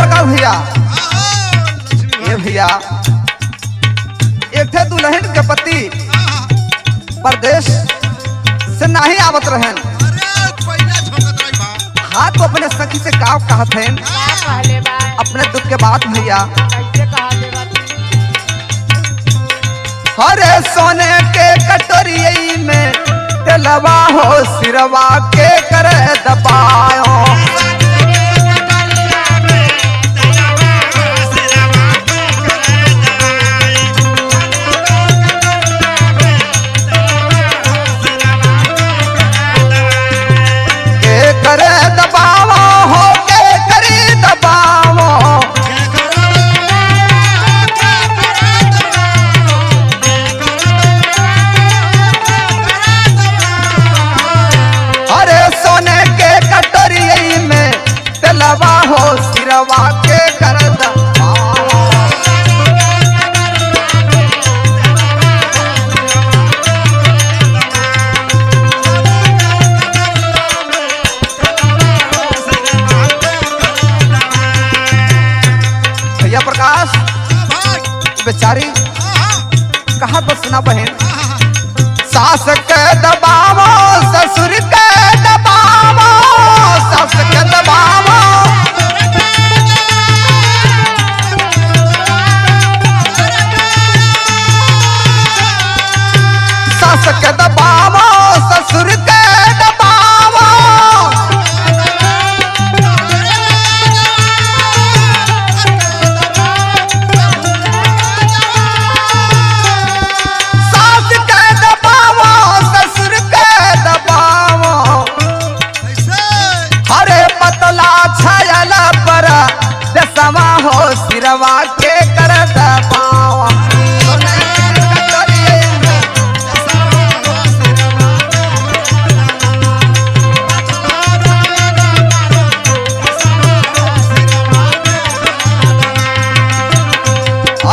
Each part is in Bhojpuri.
प्रकाश भैया ये भैया एक थे दुल्हन के पति परदेश से नहीं आवत रहन। हाँ तो अपने सखी से का कहत हैं अपने दुख के बात भैया। हरे सोने के कटोरी में तेलवा हो सिरवा के कर दबायो। बेचारी कहा तो सुना बहन। सास के दबावो ससुर के दबावो सास के दबावो सास के दबावो ससुर के दबावो दसवा हो सिरवा के कर दबावा।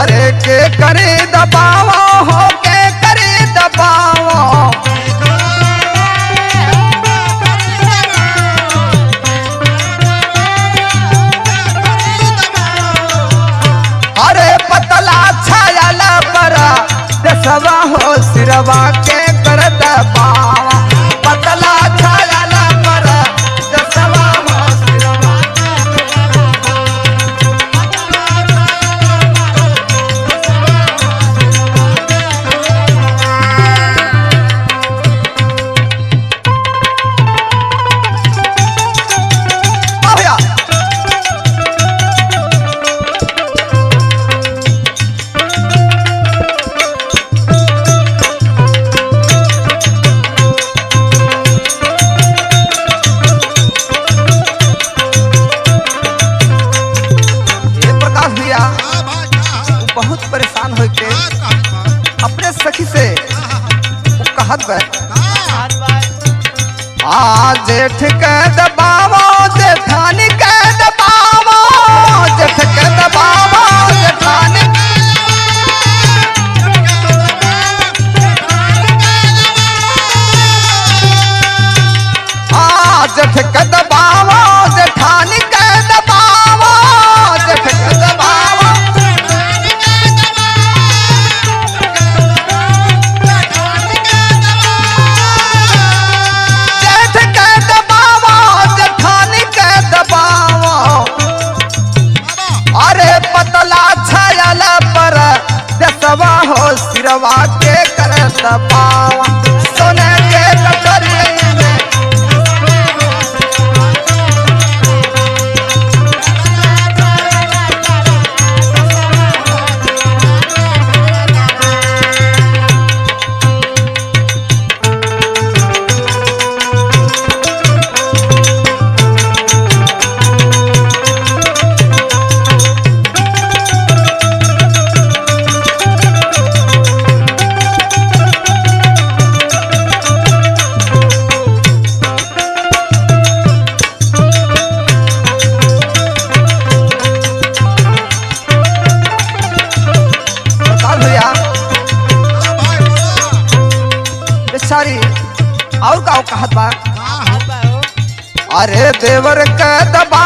अरे के करे दबावा हो के करे दबावा दसवा हो सिरवा के कर दबावा। पतला छाया पर दसवा हो सिरवा अपने सखी से कहत जेठ के दबावो जेठानी के दबावो जेठ के दबावो जेठानी जेठ के दबावो जेठानी के दबावो जेठ के दबावो दसवा हो सिरवा के कर दबावा। सोने के कटोरी में और का कहत बा। अरे देवर के दबा